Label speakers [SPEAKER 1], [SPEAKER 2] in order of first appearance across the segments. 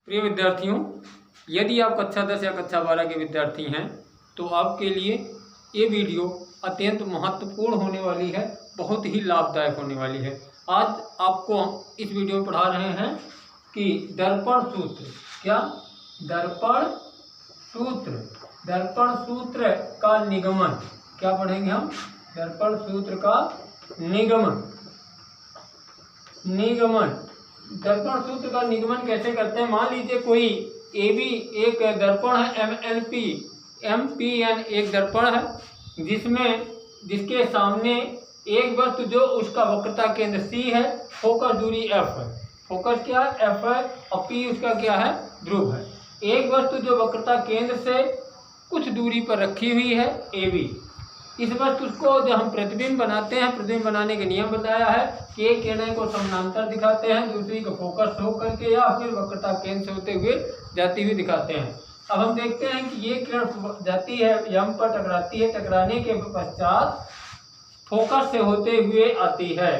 [SPEAKER 1] प्रिय विद्यार्थियों, यदि आप कक्षा 10 या कक्षा 12 के विद्यार्थी हैं तो आपके लिए ये वीडियो अत्यंत महत्वपूर्ण होने वाली है, बहुत ही लाभदायक होने वाली है। आज आपको हम इस वीडियो में पढ़ा रहे हैं कि दर्पण सूत्र। क्या? दर्पण सूत्र का निगमन। क्या पढ़ेंगे हम? दर्पण सूत्र का निगमन। दर्पण सूत्र का निगमन कैसे करते हैं? मान लीजिए कोई AB एक दर्पण है, MPN एक दर्पण है जिसके सामने एक वस्तु जो उसका वक्रता केंद्र C है, फोकस दूरी F है। फोकस क्या है? F है और P उसका क्या है? ध्रुव है। एक वस्तु जो वक्रता केंद्र से कुछ दूरी पर रखी हुई है AB, इस वस्तु को जो हम प्रतिबिंब बनाते हैं, प्रतिबिंब बनाने के नियम बताया है कि एक किरणें को समानांतर दिखाते हैं, दूसरी को फोकस होकर के या फिर वक्रता केंद्र से होते हुए जाती हुई दिखाते हैं। अब हम देखते हैं कि ये किरण जाती है, यम पर टकराती है, टकराने के पश्चात फोकस से होते हुए आती है,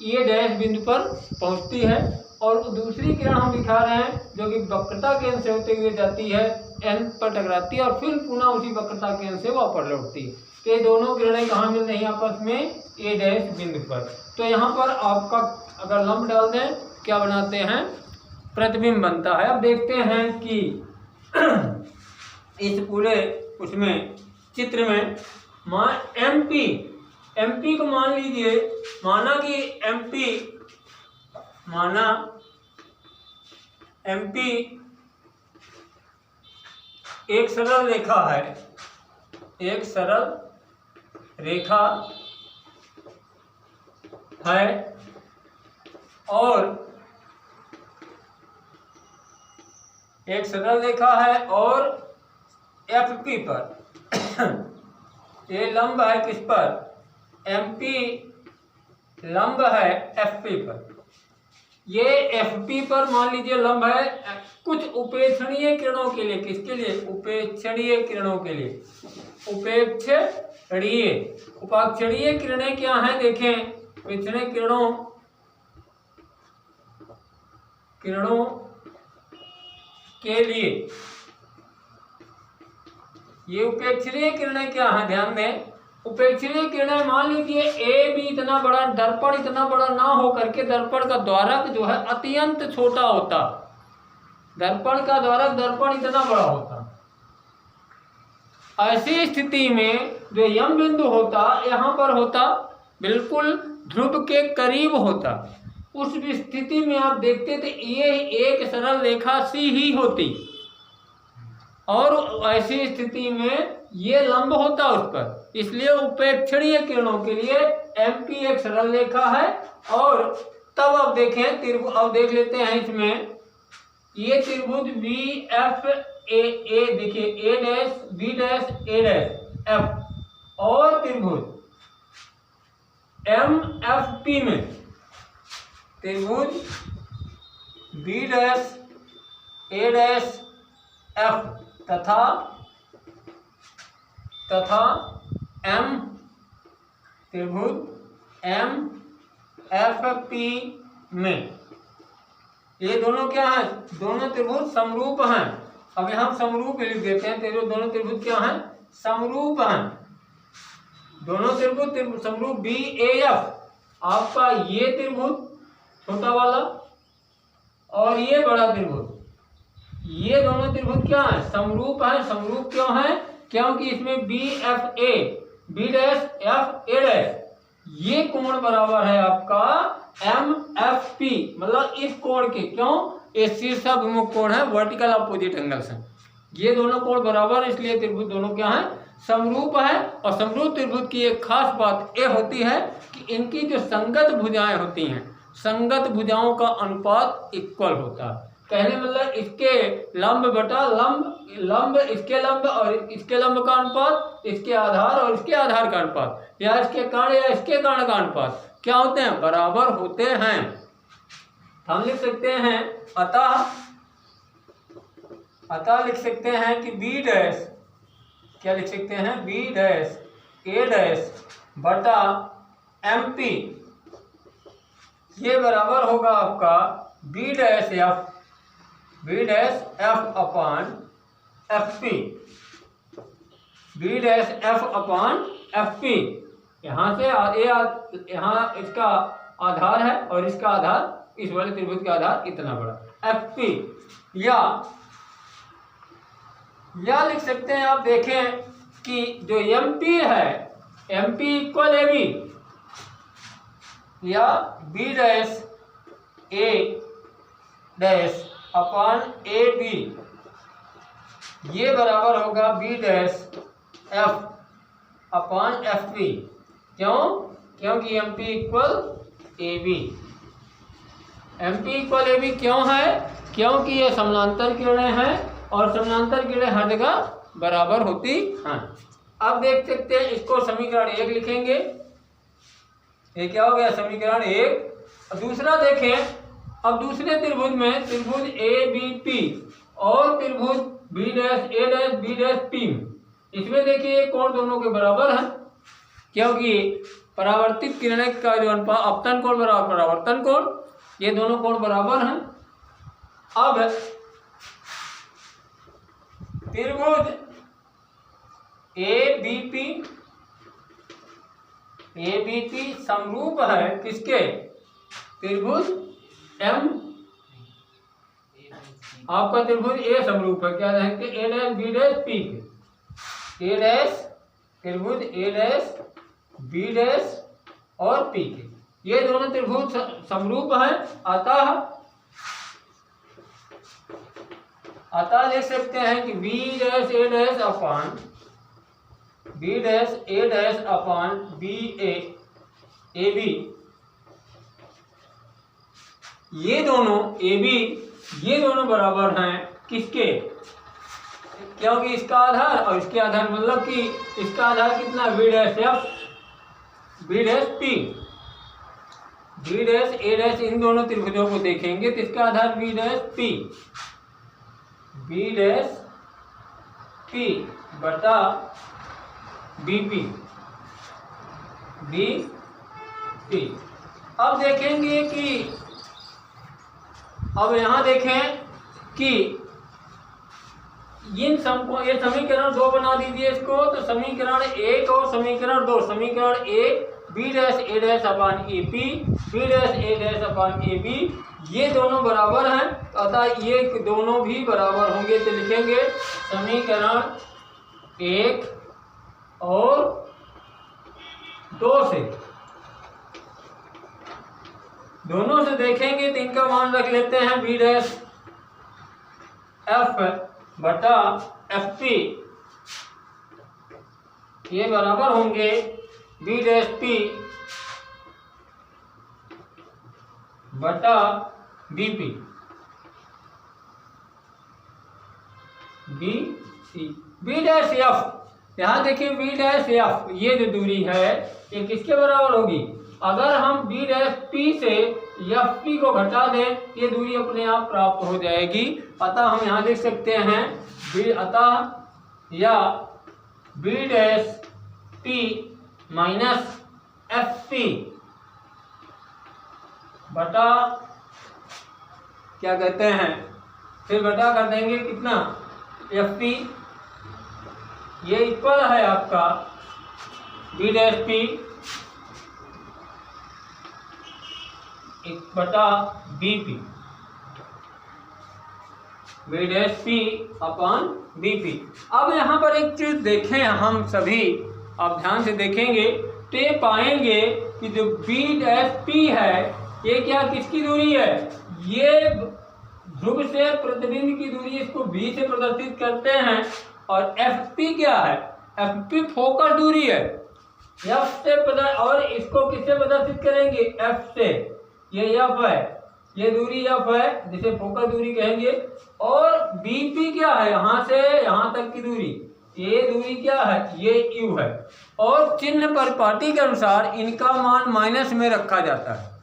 [SPEAKER 1] ये डैश बिंदु पर पहुंचती है, और दूसरी किरण हम दिखा रहे हैं जो कि वक्रता केंद्र से होते हुए जाती है, N पर टकराती है और फिर पुनः उसी वक्रता केंद्र से वापस लौटती है। तो ये दोनों किरणें कहाँ मिल रही हैं? आपस में A डैश बिंदु पर। तो यहाँ पर आपका अगर लंब डाल दें, क्या बनाते हैं? प्रतिबिंब बनता है। अब देखते हैं कि इस पूरे उसमें चित्र में MP को मान लीजिए, माना कि MP एक सरल रेखा है, एक सरल रेखा है और एक सरल रेखा है और FP पर ये लंब है किस पर? MP लंब है FP पर। ये FP पर मान लीजिए लंब है कुछ उपेक्षणीय किरणों के लिए। किसके लिए? उपेक्षणीय किरणों के लिए। उपाक्षणीय किरणें क्या हैं? देखें, उपेक्षणीय किरणों के लिए ये उपेक्षणीय किरणें क्या हैं? ध्यान दें, उपेक्षणीय किरणें मान लीजिए A भी इतना बड़ा, दर्पण इतना बड़ा ना हो करके दर्पण का द्वारक जो है अत्यंत छोटा होता, दर्पण का द्वारक दर्पण इतना बड़ा होता। ऐसी स्थिति में जो यम बिंदु होता यहाँ पर होता, बिल्कुल ध्रुव के करीब होता। उस स्थिति में आप देखते थे ये एक सरल रेखा सी ही होती और ऐसी स्थिति में ये लंब होता उस पर। इसलिए उपेक्षणीय किरणों के लिए MP एक सरल रेखा है। और तब अब देखें, अब देख लेते हैं इसमें ये त्रिभुज VFA देखिए, A dash B dash A dash F और त्रिभुज MFP में त्रिभुज B dash A dash F तथा त्रिभुज MFP में, ये दोनों क्या हैं? दोनों त्रिभुज समरूप हैं। अब यहाँ समरूप लिख देते हैं, दोनों त्रिभुज क्या हैं? समरूप हैं। दोनों त्रिभुज समरूप BAF, आपका ये त्रिभुज छोटा वाला और ये बड़ा त्रिभुज, ये दोनों त्रिभुज क्या है? समरूप है। समरूप क्यों है? क्योंकि इसमें BFA B dash F A dash ये कोण बराबर है आपका MFP, मतलब इस कोण के। क्यों? ये शीर्षाभिमुख कोण है, वर्टिकल अपोजिट एंगल्स हैं। ये दोनों कोण बराबर है, इसलिए त्रिभुज दोनों क्या है? समरूप है। और समरूप त्रिभुज की एक खास बात ये होती है कि इनकी जो संगत भुजाएं होती हैं, संगत भुजाओं का अनुपात इक्वल होता है। कहने मतलब इसके लंब बटा लंब इसके लंब और इसके लंब का अनुपात, इसके आधार और इसके आधार का अनुपात, या इसके कर्ण या इसके कर्ण का अनुपात क्या होते हैं? बराबर होते हैं। हम लिख सकते हैं अतः लिख सकते हैं कि B डैश, क्या लिख सकते हैं? B डैश A डैश बटा MP ये बराबर होगा आपका B dash F B dash F upon F P, B dash F upon F P. यहाँ से यहाँ इसका आधार है और इसका आधार इस वाले त्रिभुज का आधार इतना बड़ा एफ पी। या लिख सकते हैं आप देखें कि जो एम पी है, M P equal A B, या B dash A dash upon A B, ये बराबर होगा B dash F upon F P. क्यों? क्योंकि M P equal A B. M P equal A B क्यों है? क्योंकि ये समानांतर किरणें हैं और समानांतर किरणें हर जगह बराबर होती हैं। अब देख सकते हैं, इसको समीकरण 1 लिखेंगे। ये क्या हो गया? समीकरण 1। दूसरा देखें, अब दूसरे त्रिभुज में त्रिभुज ए बी पी और त्रिभुज B dash A dash B dash P, इसमें देखिए कोण दोनों के बराबर हैं, क्योंकि परावर्तित किरणें का जो अपतन कोण बराबर परावर्तन कोण, ये दोनों कोण बराबर हैं। अब त्रिभुज ए बी पी समरूप है किसके? त्रिभुज एम, आपका त्रिभुज ए समरूप है, क्या रहेंगे? ए डैश बी डैश पी के, ए डैश त्रिभुज ए डैश बी डैश और पी के, ये दोनों त्रिभुज समरूप हैं। अतः लिख सकते हैं कि B dash A dash upon B dash A dash upon B A B, ये दोनों ए बी, ये दोनों बराबर हैं किसके? क्योंकि इसका आधार और इसके आधार मतलब कि इसका आधार कितना? B dash F B dash P, B dash A dash, इन दोनों त्रिभुजों को देखेंगे तो इसका आधार B dash P, B dash P बटा बी पी, बी पी। अब देखेंगे कि अब यहाँ देखें कि इन समको ये समीकरण 2 बना दीजिए इसको, तो समीकरण 1 और समीकरण 2, समीकरण 1 B dash A dash upon A P, B dash A dash upon A B, ये दोनों बराबर हैं, अतः ये दोनों भी बराबर होंगे। तो लिखेंगे समीकरण 1 और 2 से, दोनों से देखेंगे तो इनका मान रख लेते हैं बी डैश एफ बटा एफ पी, ये बराबर होंगे बी डैश पी बटा B P, B C. B dash F, यहाँ देखिए बी डैश एफ, ये जो दूरी है ये किसके बराबर होगी? अगर हम बी डैश पी से एफ पी को घटा दें, ये दूरी अपने आप प्राप्त हो जाएगी। अतः हम यहाँ लिख सकते हैं या B dash P minus F P बटा क्या कहते हैं, फिर बटा कर देंगे कितना? एफ पी, ये इक्वल है आपका बी डैश पी बटा B P, B dash P upon B P. अब यहाँ पर एक चीज देखें हम सभी, आप ध्यान से देखेंगे तो ये पाएंगे कि जो बी डैश पी है ये क्या किसकी दूरी है? ये ध्रुव से प्रतिबिंब की दूरी, इसको बी से प्रदर्शित करते हैं। और एफ पी क्या है? एफ पी फोकस दूरी है, एफ से और इसको किससे प्रदर्शित करेंगे? एफ से, ये एफ है, ये दूरी एफ है जिसे फोकस दूरी कहेंगे। और बी पी क्या है? यहाँ से यहाँ तक की दूरी, ये दूरी क्या है? ये यू है। और चिन्ह पर पाटी के अनुसार इनका मान माइनस में रखा जाता है,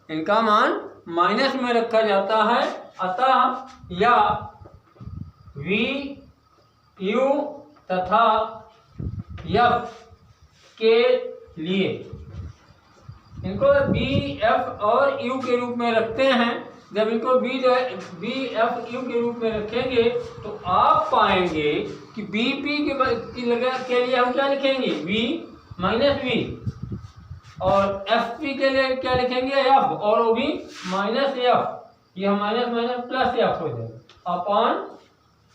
[SPEAKER 1] इनका मान माइनस में रखा जाता है। अतः या वी यू तथा एफ के लिए इनको बी एफ और यू के रूप में रखते हैं। जब इनको बी एफ यू के रूप में रखेंगे तो आप पाएंगे कि बी पी के लिए हम क्या लिखेंगे, वी माइनस वी, और एफ पी के लिए क्या लिखेंगे, एफ, और वो भी माइनस एफ, ये माइनस माइनस प्लस एफ हो जाएगा अपॉन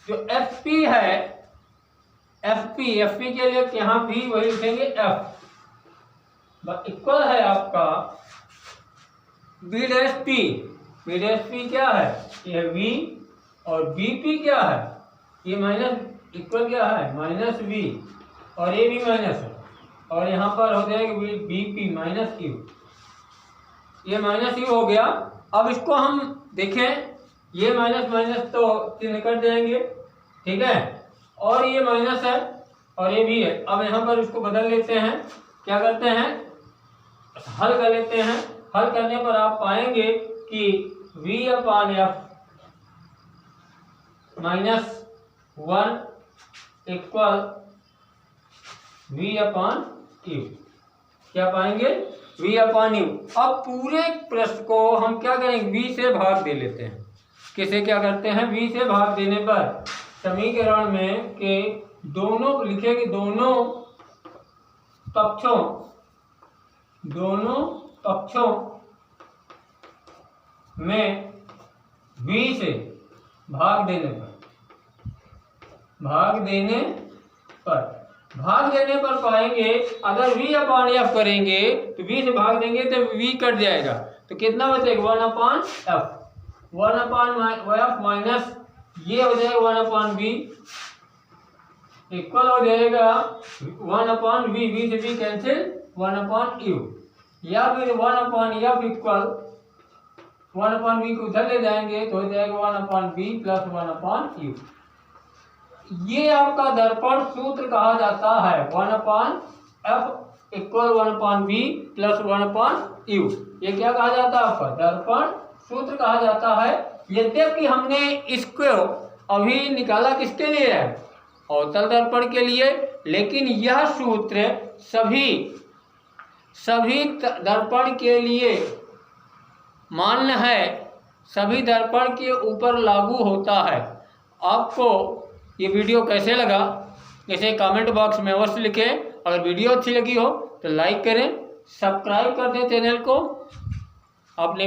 [SPEAKER 1] जो एफ पी है, एफ पी के लिए यहाँ भी वही लिखेंगे एफ, इक्वल है आपका बी डैश पी क्या है, ये वी, और बी पी क्या है, ये माइनस इक्वल क्या है, माइनस वी, और ये भी माइनस है, और यहाँ पर हो जाएगा बी पी माइनस क्यू, ये माइनस यू हो गया। अब इसको हम देखें, ये माइनस माइनस तो चिन्ह कट जाएंगे, ठीक है, और ये माइनस है और ये भी है। अब यहाँ पर इसको बदल लेते हैं, क्या करते हैं, हल कर लेते हैं। हल करने पर आप पाएंगे कि v upon F minus 1 equal v upon you, क्या पाएंगे, v अपान यू। अब पूरे प्रश्न को हम क्या करेंगे, v से भाग दे लेते हैं। किसे क्या करते हैं, v से भाग देने पर समीकरण में के दोनों लिखेंगे, दोनों पक्षों में v से भाग देने पर पाएंगे, अगर v अपान एफ करेंगे तो v से भाग देंगे तो v कट जाएगा, तो कितना बचेगा, 1 upon F, 1 upon F minus ये हो जाएगा 1 अपान बी, इक्वल हो जाएगा 1 अपान वी से भी कैंसिल 1 अपान यू, या फिर 1 upon F equal 1 upon V को उधर ले जाएंगे तो हो जाएगा 1 upon B plus 1 upon U. ये आपका दर्पण सूत्र कहा जाता है, 1 upon F equal 1 upon B plus 1 upon U. ये क्या कहा जाता है, आपका दर्पण सूत्र कहा जाता है। यद्यपि हमने इसको अभी निकाला किसके लिए है, अवतल दर्पण के लिए, लेकिन यह सूत्र सभी दर्पण के लिए मान्य है, सभी दर्पण के ऊपर लागू होता है। आपको ये वीडियो कैसे लगा इसे कमेंट बॉक्स में अवश्य लिखें। अगर वीडियो अच्छी लगी हो तो लाइक करें, सब्सक्राइब कर दें चैनल को। आपने